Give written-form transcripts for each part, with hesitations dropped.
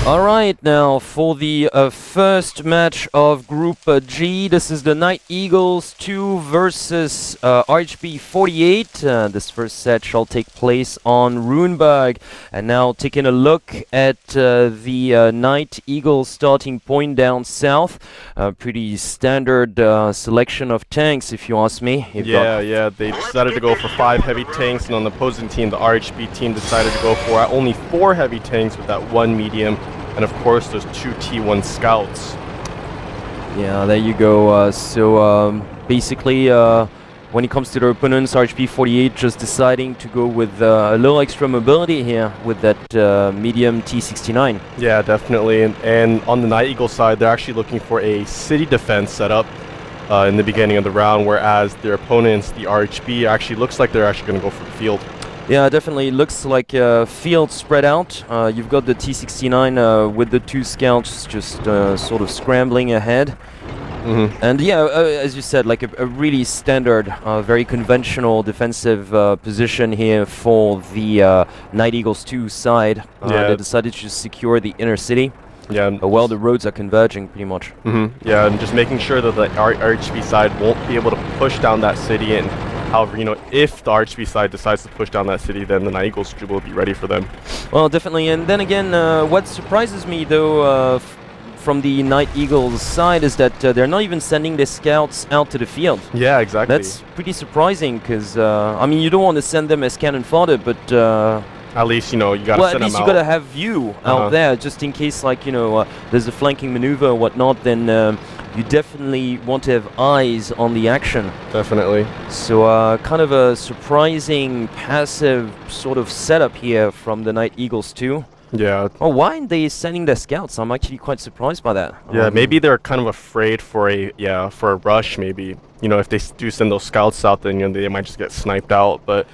Alright, now for the first match of Group G, this is the NightEagles2 versus RHB48. This first set shall take place on Runeberg. And now taking a look at the NightEagles starting point down south. Pretty standard selection of tanks, if you ask me. Yeah, they decided to go for 5 heavy tanks, and on the opposing team, the RHB team decided to go for only 4 heavy tanks with that 1 medium. And of course, there's 2 T1 scouts. Yeah, there you go. So basically, when it comes to their opponents, RHB48 just deciding to go with a little extra mobility here with that medium T69. Yeah, definitely. And on the NightEagles side, they're actually looking for a city defense setup in the beginning of the round, whereas their opponents, the RHB, actually looks like they're actually going to go for the field. Yeah, definitely looks like a field spread out. You've got the T69 with the 2 scouts just sort of scrambling ahead. And yeah, as you said, like a really standard, very conventional defensive position here for the NightEagles2 side. They decided to just secure the inner city. Yeah. Well, the roads are converging pretty much. Yeah, and just making sure that the RHB side won't be able to push down that city. And however, if the RHB side decides to push down that city, then the NightEagles2 will be ready for them. Well, definitely. And then again, what surprises me, though, from the NightEagles side is that they're not even sending their scouts out to the field. Yeah, exactly. That's pretty surprising because, I mean, you don't want to send them as cannon fodder, but... at least, you gotta send them out. Well, at least you gotta have you out there, just in case, like, there's a flanking maneuver or whatnot, then you definitely want to have eyes on the action. Definitely. So kind of a surprising passive sort of setup here from the NightEagles2. Yeah. Oh, why aren't they sending their scouts? I'm actually quite surprised by that. Yeah, maybe they're kind of afraid for a rush, maybe. If they do send those scouts out, then they might just get sniped out. But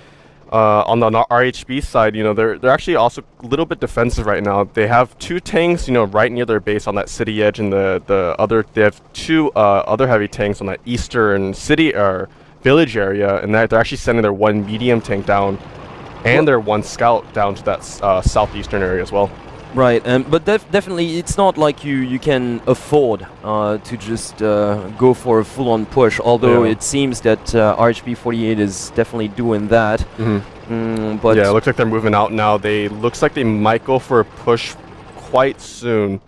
on the RHB side, they're actually also a little bit defensive right now. They have 2 tanks, right near their base on that city edge, and they have 2 other heavy tanks on that eastern city or village area, and they're actually sending their 1 medium tank down, and their 1 scout down to that southeastern area as well. Right, but definitely it's not like you can afford to just go for a full-on push, although it seems that RHB48 is definitely doing that. But yeah, it looks like they're moving out now. Looks like they might go for a push quite soon.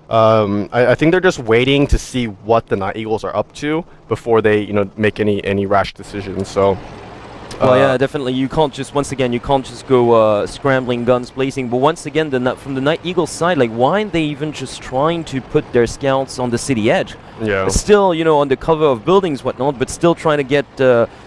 I think they're just waiting to see what the NightEagles are up to before they make any rash decisions. So. Well, yeah, definitely. You can't just, once again, you can't just go scrambling, guns blazing. But once again, from the NightEagles side, like, why aren't they even just trying to put their scouts on the city edge? Yeah. Still, on the cover of buildings, whatnot, but still trying to get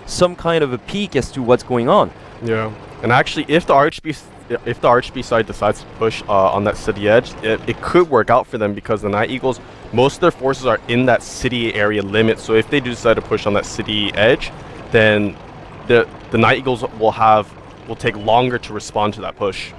some kind of a peek as to what's going on. Yeah. And actually, if the RHB side decides to push on that city edge, it could work out for them because the NightEagles, most of their forces are in that city area limit. So if they do decide to push on that city edge, then the NightEagles will take longer to respond to that push.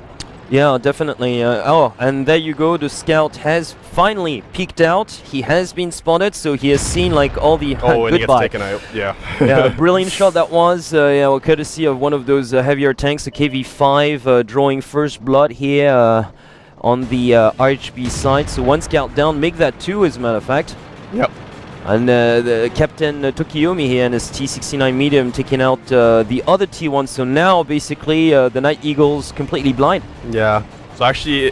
Yeah, definitely. And there you go. The scout has finally peeked out. He has been spotted, so he has seen like all the and he gets taken out. Yeah. Yeah, brilliant shot that was. Courtesy of one of those heavier tanks, a KV5, drawing first blood here on the RHB side. So 1 scout down, make that 2, as a matter of fact. Yep. And the Captain Tokiyomi here and his T69 medium taking out the other T1. So now basically the NightEagles completely blind. Yeah. So actually,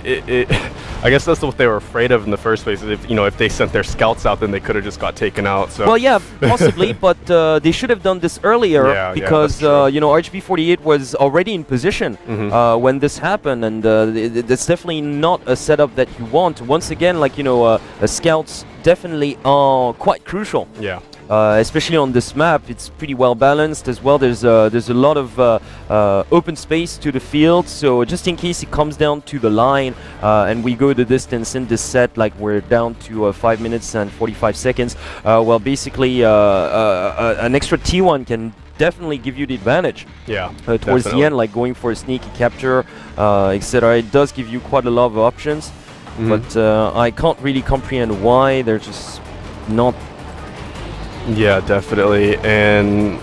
I guess that's what they were afraid of in the first place. Is if they sent their scouts out, then they could have just got taken out. So. Well, yeah, possibly, but they should have done this earlier because RHB48 was already in position when this happened, and that's definitely not a setup that you want. Once again, like scouts definitely are quite crucial. Yeah. Especially on this map, it's pretty well balanced as well. There's a lot of open space to the field, so just in case it comes down to the line and we go the distance in this set, like we're down to 5 minutes and 45 seconds, well, basically an extra T1 can definitely give you the advantage. Yeah, towards the end, like going for a sneaky capture, etc. It does give you quite a lot of options, but I can't really comprehend why they're just not. Yeah, definitely. And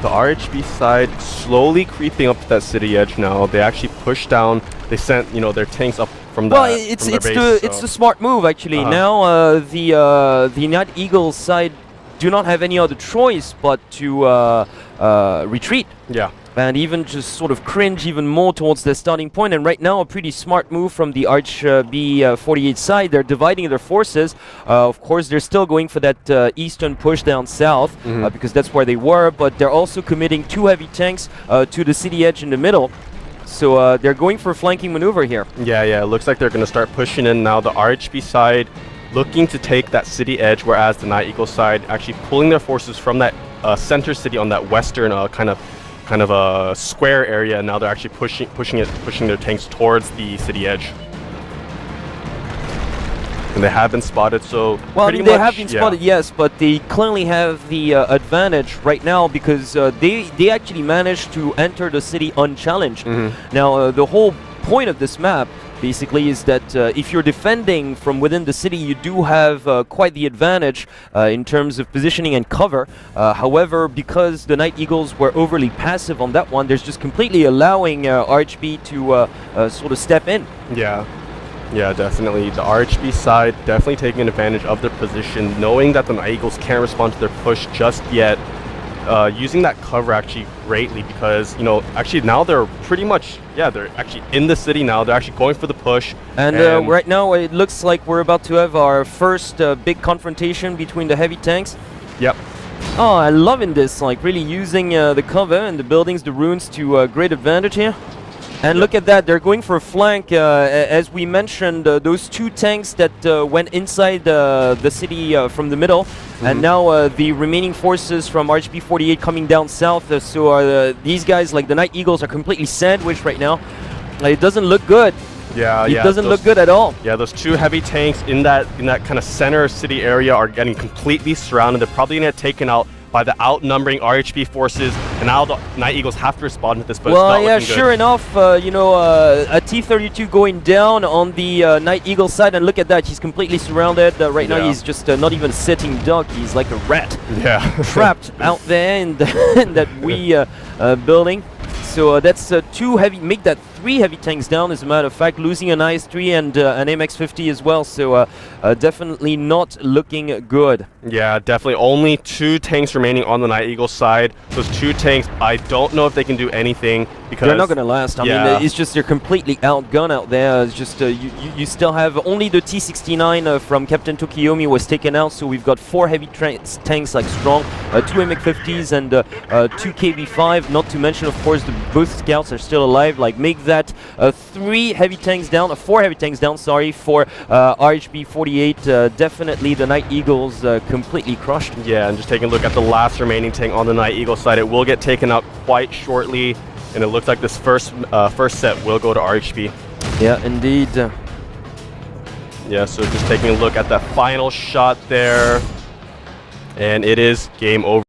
the RHB side slowly creeping up to that city edge now. They actually pushed down. They sent, their tanks up from Well, that. it's from their the base, it's the smart move actually. Now the Night Eagles side do not have any other choice but to retreat. Yeah. And even just sort of cringe even more towards their starting point. And right now, a pretty smart move from the RHB48 side. They're dividing their forces. Of course, they're still going for that eastern push down south because that's where they were. But they're also committing 2 heavy tanks to the city edge in the middle. So they're going for a flanking maneuver here. Yeah, it looks like they're going to start pushing in now. The RHB side looking to take that city edge, whereas the Night Eagle side actually pulling their forces from that center city on that western kind of a square area, and now they're actually pushing their tanks towards the city edge. And they have been spotted, so well, pretty they much, have been spotted, yes, but they clearly have the advantage right now because they actually managed to enter the city unchallenged. Now, the whole point of this map basically is that if you're defending from within the city, you do have quite the advantage in terms of positioning and cover. However, because the Night Eagles were overly passive on that one, there's just completely allowing RHB to sort of step in. Yeah, definitely. The RHB side definitely taking advantage of their position, knowing that the Night Eagles can't respond to their push just yet. Using that cover actually greatly because, you know, actually now they're pretty much, they're actually in the city now. They're actually going for the push. And right now it looks like we're about to have our first big confrontation between the heavy tanks. Yep. Oh, I'm loving this, like really using the cover and the buildings, the ruins to great advantage here. And look at that, they're going for a flank. As we mentioned, those 2 tanks that went inside the city from the middle. And now the remaining forces from RHB48 coming down south. So these guys, like the Night Eagles, are completely sandwiched right now. It doesn't look good. It doesn't look good at all. Yeah, those 2 heavy tanks in that kind of center city area are getting completely surrounded. They're probably going to get taken out by the outnumbering RHB forces, and now the Night Eagles have to respond to this, but well, it's not looking sure good. enough, you know, a T-32 going down on the Night Eagle side, and look at that, he's completely surrounded. Right now he's just not even a sitting duck, he's like a rat. Trapped out there in, in that wee building. So that's 2 heavy, make that 3 heavy tanks down, as a matter of fact, losing an IS-3 and an MX-50 as well, so definitely not looking good. Yeah, definitely only 2 tanks remaining on the Night Eagle side. Those 2 tanks, I don't know if they can do anything because they're not going to last. I mean, it's just they're completely outgunned out there. It's just you still have only the T-69 from Captain Tokiyomi was taken out, so we've got 4 heavy tanks like strong, 2 MX-50s and 2 KV-5. Not to mention, of course, both scouts are still alive. Like make that 3 heavy tanks down, 4 heavy tanks down. Sorry, for RHB48. Definitely the Night Eagles completely crushed. Yeah, and just taking a look at the last remaining tank on the Night Eagle side, it will get taken out quite shortly, and it looks like this first set will go to RHB. Yeah, indeed. Yeah, so just taking a look at that final shot there, and it is game over.